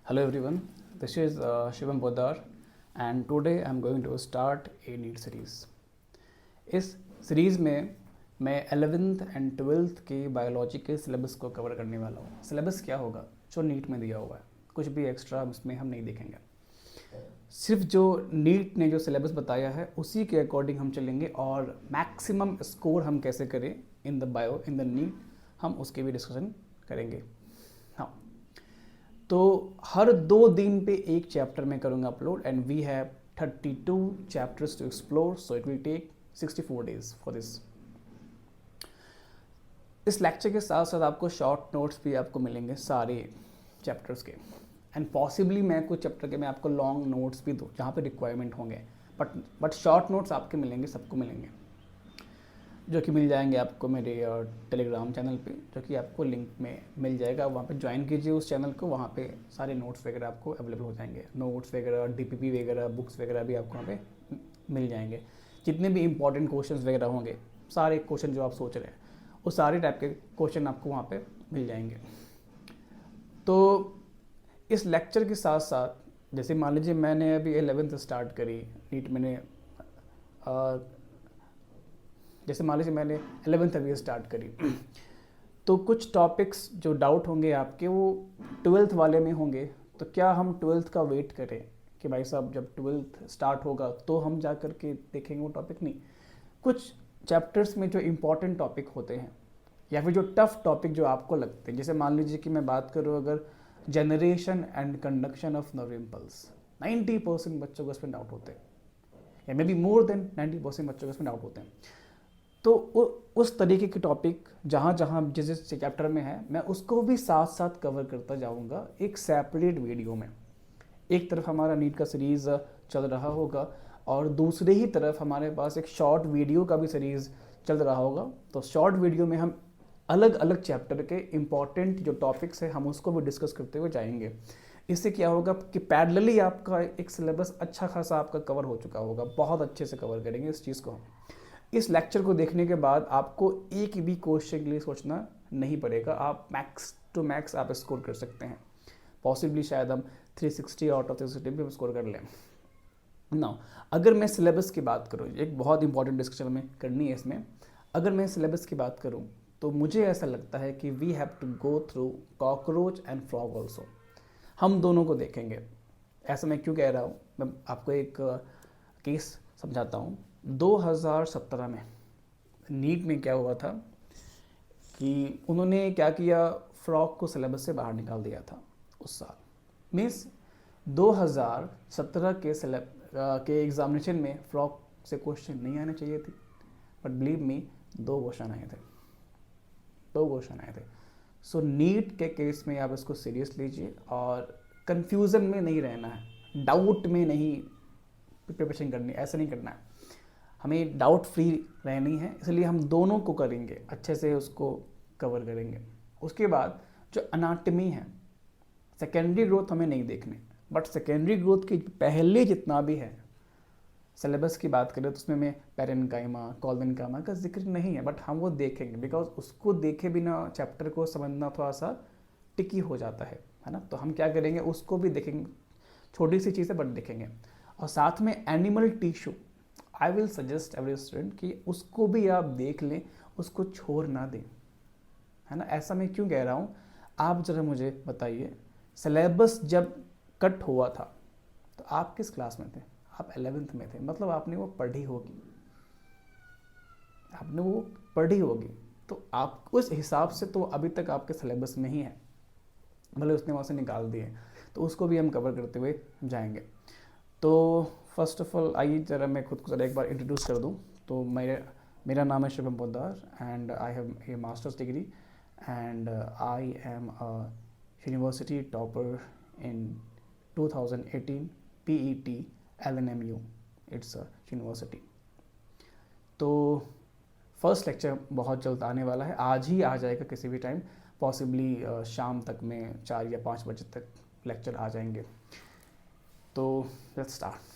Hello everyone, this is Shivam Poddar and today I'm going to start a NEET series. इस series में मैं 11th and 12th के biology के syllabus को cover करने वाला हूँ. सिलेबस क्या होगा जो नीट में दिया हुआ है, कुछ भी एक्स्ट्रा इसमें हम नहीं देखेंगे. सिर्फ जो नीट ने जो सिलेबस बताया है उसी के अकॉर्डिंग हम चलेंगे और मैक्सिमम स्कोर हम कैसे करें in the bio in the NEET हम उसके भी डिस्कशन करेंगे. हाँ, तो हर 2 दिन पे एक चैप्टर मैं करूँगा upload and we have 32 chapters to explore, so it will take 64 days for this. इस लेक्चर के साथ साथ आपको शॉर्ट नोट्स भी आपको मिलेंगे सारे चैप्टर्स के एंड पॉसिबली मैं कुछ चैप्टर के मैं आपको लॉन्ग नोट्स भी दूँ जहाँ पे रिक्वायरमेंट होंगे, बट शॉर्ट नोट्स आपके मिलेंगे, सबको मिलेंगे, जो कि मिल जाएंगे आपको मेरे टेलीग्राम चैनल पे, जो कि आपको लिंक में मिल जाएगा. वहाँ पे ज्वाइन कीजिए उस चैनल को, वहाँ पे सारे नोट्स वगैरह आपको अवेलेबल हो जाएंगे. नोट्स वगैरह, डीपीपी वगैरह, बुक्स वगैरह भी आपको वहाँ पे मिल जाएंगे. जितने भी इंपॉर्टेंट क्वेश्चंस वगैरह होंगे, सारे क्वेश्चन जो आप सोच रहे हैं वो सारे टाइप के क्वेश्चन आपको वहाँ पर मिल जाएंगे. तो इस लेक्चर के साथ साथ जैसे मान लीजिए मैंने अभी 11th स्टार्ट करी नीट, जैसे मान लीजिए मैंने 11th अभी स्टार्ट करी तो कुछ टॉपिक्स जो डाउट होंगे आपके वो 12th वाले में होंगे. तो क्या हम 12th का वेट करें कि भाई साहब जब 12th स्टार्ट होगा तो हम जा कर के देखेंगे वो टॉपिक? नहीं, कुछ चैप्टर्स में जो इम्पॉर्टेंट टॉपिक होते हैं या फिर जो टफ टॉपिक जो आपको लगते हैं, जैसे मान लीजिए कि मैं बात करूँ अगर generation and conduction of nerve impulse, 90% बच्चों को इसमें डाउट होते हैं या मे बी मोर देन 90% बच्चों को इसमें डाउट होते हैं. तो उस तरीके के टॉपिक जहाँ जहाँ जिस चैप्टर में है मैं उसको भी साथ साथ कवर करता जाऊँगा एक सेपरेट वीडियो में. एक तरफ हमारा नीट का सीरीज़ चल रहा होगा और दूसरे ही तरफ हमारे पास एक शॉर्ट वीडियो का भी सीरीज़ चल रहा होगा. तो शॉर्ट वीडियो में हम अलग अलग चैप्टर के इम्पॉर्टेंट जो टॉपिक्स है हम उसको भी डिस्कस करते हुए जाएंगे. इससे क्या होगा कि पैरेलली आपका एक सिलेबस अच्छा खासा आपका कवर हो चुका होगा. बहुत अच्छे से कवर करेंगे इस चीज़ को. इस लेक्चर को देखने के बाद आपको एक भी क्वेश्चन के लिए सोचना नहीं पड़ेगा. आप मैक्स टू मैक्स आप स्कोर कर सकते हैं. पॉसिबली शायद हम 360 आउट ऑफ 360 भी स्कोर कर लें. नाउ अगर मैं सिलेबस की बात करूँ, एक बहुत इंपॉर्टेंट डिस्कशन हमें करनी है इसमें. अगर मैं सिलेबस की बात करूँ तो मुझे ऐसा लगता है कि we have to go through cockroach and frog also. हम दोनों को देखेंगे. ऐसा मैं क्यों कह रहा हूँ, मैं आपको एक केस समझाता हूँ. 2017 में नीट में क्या हुआ था कि उन्होंने क्या किया, फ्रॉग को सिलेबस से बाहर निकाल दिया था उस साल. मीन्स 2017 के एग्जामिनेशन में फ्रॉग से क्वेश्चन नहीं आने चाहिए थे, बट बिलीव मी 2 क्वेश्चन आए थे. सो नीट के केस में आप इसको सीरियस लीजिए और कंफ्यूजन में नहीं रहना है, डाउट में नहीं प्रिपरेशन करनी, ऐसा नहीं करना है. हमें डाउट फ्री रहनी है, इसलिए हम दोनों को करेंगे, अच्छे से उसको कवर करेंगे. उसके बाद जो अनाटमी है, सेकेंडरी ग्रोथ हमें नहीं देखने, बट सेकेंडरी ग्रोथ के पहले जितना भी है सिलेबस की बात करें तो उसमें मैं पेरेन्काइमा, कॉलमेनकाइमा का जिक्र नहीं है, बट हम वो देखेंगे बिकॉज उसको देखे बिना चैप्टर को समझना थोड़ा सा टिकी हो जाता है ना. तो हम क्या करेंगे, उसको भी देखेंगे. छोटी सी चीज़ है बट देखेंगे. और साथ में animal tissue, I will suggest every student कि उसको भी आप देख लें, उसको छोड़ ना दें, है ना. ऐसा मैं क्यों कह रहा हूँ, आप ज़रा मुझे बताइए, सिलेबस जब कट हुआ था तो आप किस क्लास में थे? आप 11th में थे, मतलब आपने वो पढ़ी होगी. तो आप उस हिसाब से तो अभी तक आपके सिलेबस में ही है, भले उसने वहाँ से निकाल दिए, तो उसको भी हम कवर करते हुए जाएंगे. तो फर्स्ट ऑफ ऑल आइए ज़रा मैं खुद को ज़रा एक बार इंट्रोड्यूस कर दूँ. तो मेरा नाम है Shivam Poddar and I have a masters degree and I am a university topper in 2018 PET LNMU. It's a university. तो फर्स्ट लेक्चर बहुत जल्द आने वाला है, आज ही आ जाएगा किसी भी टाइम, पॉसिबली शाम तक में 4 या 5 बजे तक लेक्चर आ जाएंगे. तो लेट्स स्टार्ट.